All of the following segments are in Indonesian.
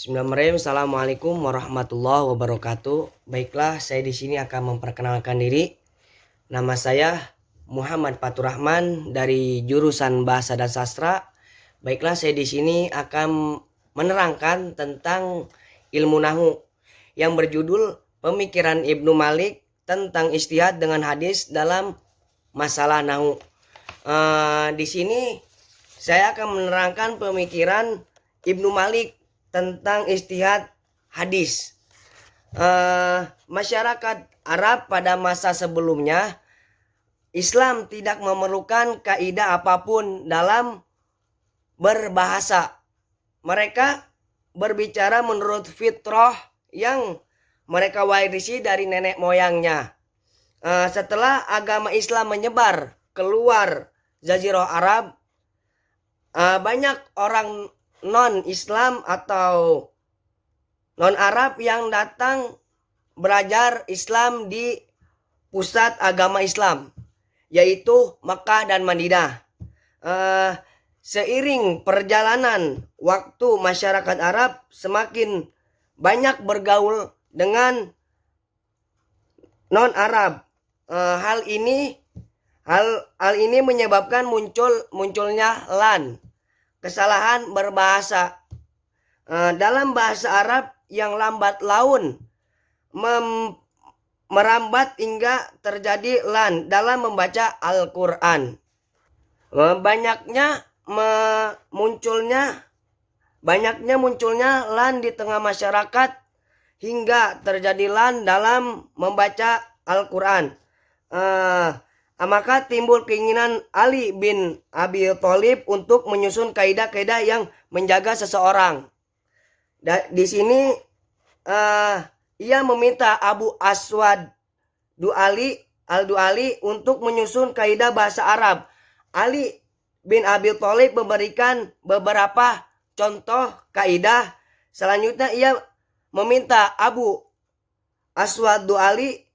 Bismillahirrahmanirrahim. Assalamualaikum warahmatullahi wabarakatuh. Baiklah, saya di sini akan memperkenalkan diri. Nama saya Muhammad Fatur Rahman dari jurusan Bahasa dan Sastra. Baiklah, saya di sini akan menerangkan tentang ilmu nahu yang berjudul Pemikiran Ibnu Malik tentang ijtihad dengan hadis dalam masalah nahu. Di sini saya akan menerangkan pemikiran Ibnu Malik tentang ijtihad hadis. Masyarakat Arab pada masa sebelumnya, Islam tidak memerlukan kaidah apapun dalam berbahasa. Mereka berbicara menurut fitrah yang mereka warisi dari nenek moyangnya. Setelah agama Islam menyebar keluar Jazirah Arab, banyak orang non-Islam atau non-Arab yang datang belajar Islam di pusat agama Islam, yaitu Mekah dan Madinah. Seiring perjalanan waktu, masyarakat Arab semakin banyak bergaul dengan non-Arab. Hal ini menyebabkan munculnya kesalahan berbahasa. Dalam bahasa Arab yang lambat laun merambat hingga terjadi dalam membaca Al-Quran. Banyaknya munculnya di tengah masyarakat hingga terjadi dalam membaca Al-Quran. Maka timbul keinginan Ali bin Abi Thalib untuk menyusun kaidah-kaidah yang menjaga seseorang. Di sini ia meminta Abu Aswad al-Du'ali untuk menyusun kaidah bahasa Arab. Ali bin Abi Thalib memberikan beberapa contoh kaidah. Selanjutnya ia meminta Abu Aswad Du'ali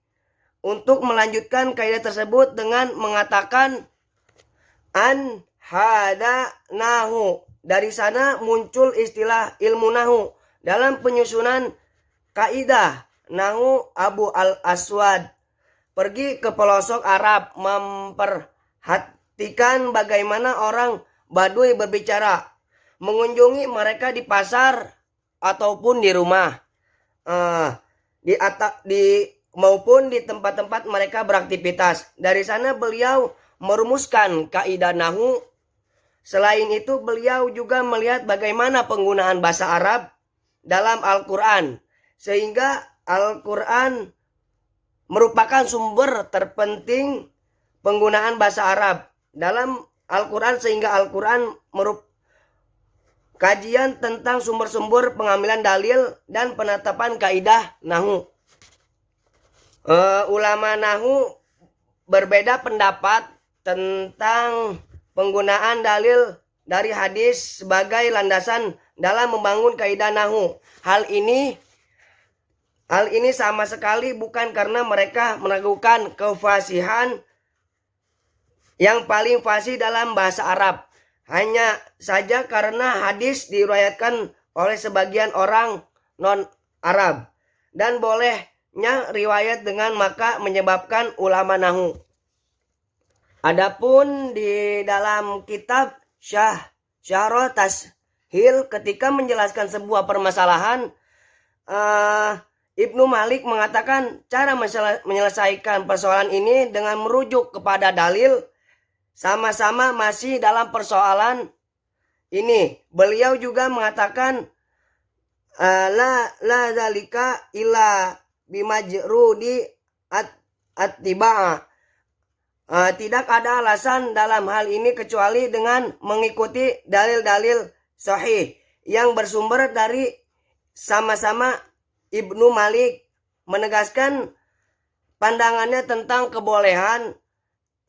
untuk melanjutkan kaidah tersebut dengan mengatakan an hada nahu. Dari sana muncul istilah ilmu nahu. Dalam penyusunan kaidah nahu, Abu al-Aswad pergi ke pelosok Arab memperhatikan bagaimana orang Baduy berbicara, mengunjungi mereka di pasar ataupun di rumah, maupun di tempat-tempat mereka beraktivitas. Dari sana beliau merumuskan kaidah nahu. Selain itu, beliau juga melihat bagaimana penggunaan bahasa Arab dalam Al-Quran, sehingga Al-Quran merupakan sumber terpenting penggunaan bahasa Arab dalam Al-Quran, sehingga Al-Quran kajian tentang sumber-sumber pengambilan dalil dan penetapan kaidah nahu. Ulama nahu berbeda pendapat tentang penggunaan dalil dari hadis sebagai landasan dalam membangun kaidah nahu. Hal ini sama sekali bukan karena mereka meragukan kefasihan yang paling fasih dalam bahasa Arab, hanya saja karena hadis diriwayatkan oleh sebagian orang non-Arab dan bolehnya riwayat dengan maka menyebabkan ulama nahu. Adapun di dalam kitab Syarah Tashil, ketika menjelaskan sebuah permasalahan, Ibnu Malik mengatakan cara menyelesaikan persoalan ini dengan merujuk kepada dalil. Sama-sama masih dalam persoalan ini, beliau juga mengatakan la zalika illa bimajrudi at-tiba'a. Tidak ada alasan dalam hal ini kecuali dengan mengikuti dalil-dalil sahih yang bersumber dari sama-sama. Ibnu Malik menegaskan pandangannya tentang kebolehan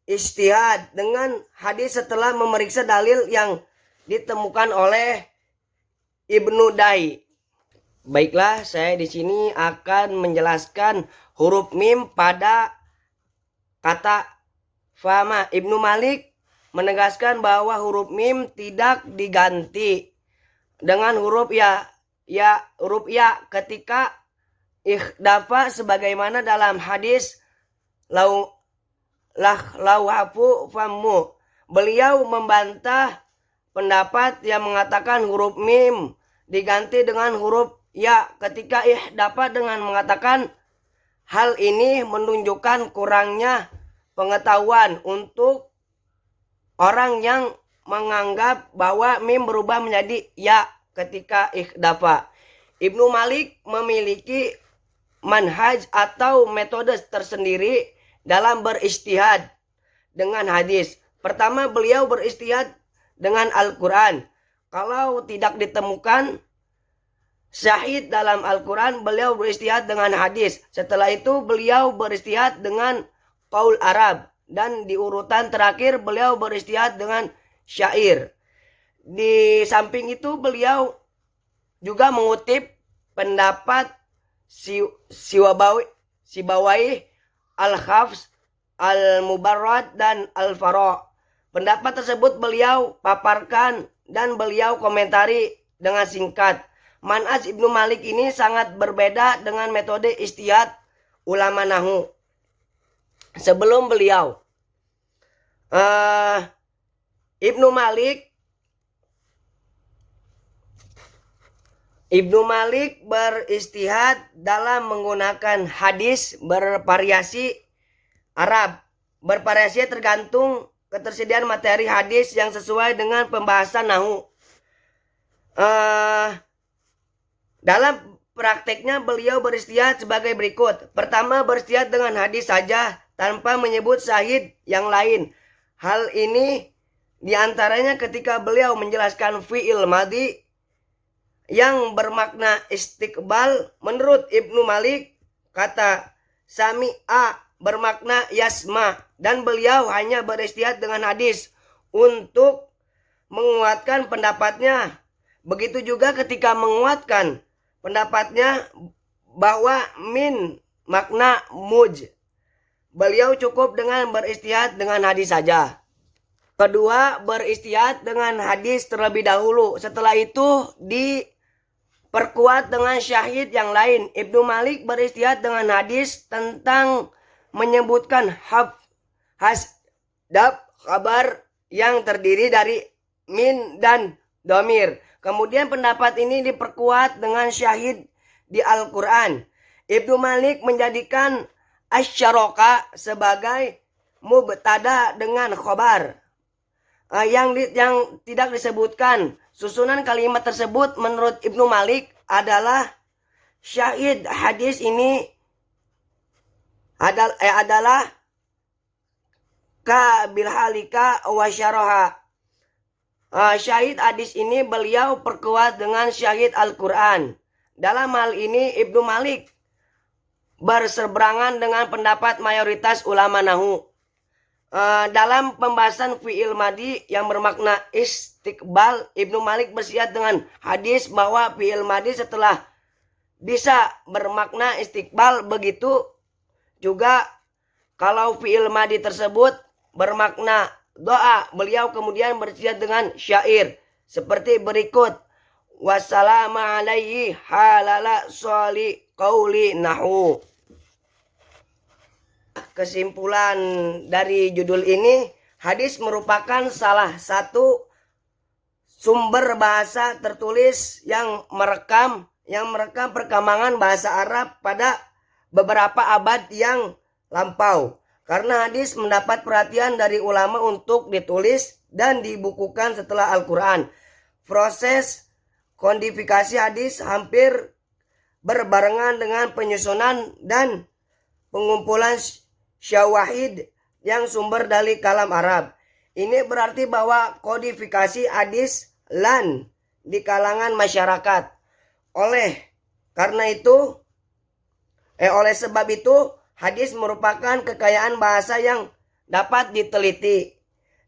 ijtihad dengan hadis setelah memeriksa dalil yang ditemukan oleh Ibnu Dai. Baiklah, saya di sini akan menjelaskan huruf mim pada kata fama. Ibnu Malik menegaskan bahwa huruf mim tidak diganti dengan huruf ya huruf ya ketika ikhdafa sebagaimana dalam hadis lauhafu fammu. Beliau membantah pendapat yang mengatakan huruf mim diganti dengan huruf ya ketika ikhdafa dengan mengatakan hal ini menunjukkan kurangnya pengetahuan untuk orang yang menganggap bahwa mim berubah menjadi ya ketika ikhdafa. Ibnu Malik memiliki manhaj atau metode tersendiri dalam berijtihad dengan hadis. Pertama, beliau berijtihad dengan Al-Quran. Kalau tidak ditemukan syahid dalam Al-Quran, beliau berijtihad dengan hadis. Setelah itu beliau berijtihad dengan qaul Arab. Dan di urutan terakhir beliau berijtihad dengan syair. Di samping itu beliau juga mengutip pendapat Sibawai, Al-Hafs, Al-Mubarrad, dan Al-Fara. Pendapat tersebut beliau paparkan dan beliau komentari dengan singkat. Manhaj Ibnu Malik ini sangat berbeda dengan metode ijtihad ulama nahwu. Sebelum beliau Ibnu Malik berijtihad dalam menggunakan hadis bervariasi Arab. Bervariasi tergantung ketersediaan materi hadis yang sesuai dengan pembahasan nahwu. Dalam prakteknya beliau berijtihad sebagai berikut. Pertama, berijtihad dengan hadis saja tanpa menyebut syahid yang lain. Hal ini diantaranya ketika beliau menjelaskan fi'il madhi yang bermakna istiqbal. Menurut Ibnu Malik, kata sami'a bermakna yasma, dan beliau hanya berijtihad dengan hadis untuk menguatkan pendapatnya. Begitu juga ketika menguatkan pendapatnya bahwa min makna muj, beliau cukup dengan berijtihad dengan hadis saja. Kedua, berijtihad dengan hadis terlebih dahulu. Setelah itu diperkuat dengan syahid yang lain. Ibnu Malik berijtihad dengan hadis tentang menyebutkan hasdab kabar yang terdiri dari min dan domir. Kemudian pendapat ini diperkuat dengan syahid di Al-Quran. Ibnu Malik menjadikan asyaroka sebagai mubtada dengan khobar yang tidak disebutkan. Susunan kalimat tersebut menurut Ibnu Malik adalah syahid hadis ini adalah ka bilhalika wa syaraha. Syahid hadis ini beliau perkuat dengan syahid Al-Quran. Dalam hal ini Ibnu Malik berseberangan dengan pendapat mayoritas ulama nahwu. Dalam pembahasan fi'il madhi yang bermakna istiqbal, Ibnu Malik berijtihad dengan hadis bahwa fi'il madhi setelah bisa bermakna istiqbal, begitu juga kalau fi'il madhi tersebut bermakna doa. Beliau kemudian berijtihad dengan syair seperti berikut: wassalamu alaihi halala sholi qauli nahwu. Kesimpulan dari judul ini, hadis merupakan salah satu sumber bahasa tertulis yang merekam perkembangan bahasa Arab pada beberapa abad yang lampau. Karena hadis mendapat perhatian dari ulama untuk ditulis dan dibukukan setelah Al-Quran. Proses kodifikasi hadis hampir berbarengan dengan penyusunan dan pengumpulan syawahid yang sumber dari kalam Arab. Ini berarti bahwa kodifikasi hadis lan di kalangan masyarakat. Oleh sebab itu, hadis merupakan kekayaan bahasa yang dapat diteliti.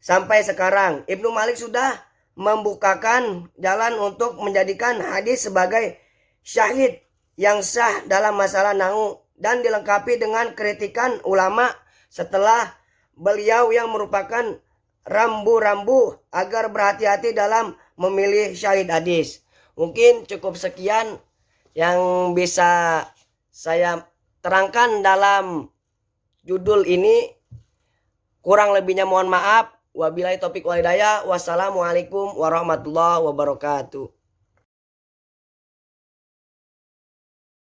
Sampai sekarang, Ibnu Malik sudah membukakan jalan untuk menjadikan hadis sebagai syahid yang sah dalam masalah nahwu dan dilengkapi dengan kritikan ulama setelah beliau yang merupakan rambu-rambu agar berhati-hati dalam memilih syahid hadis. Mungkin cukup sekian yang bisa saya terangkan dalam judul ini. Kurang lebihnya mohon maaf. Wabillahi taufik wal hidayah. Wassalamualaikum warahmatullahi wabarakatuh.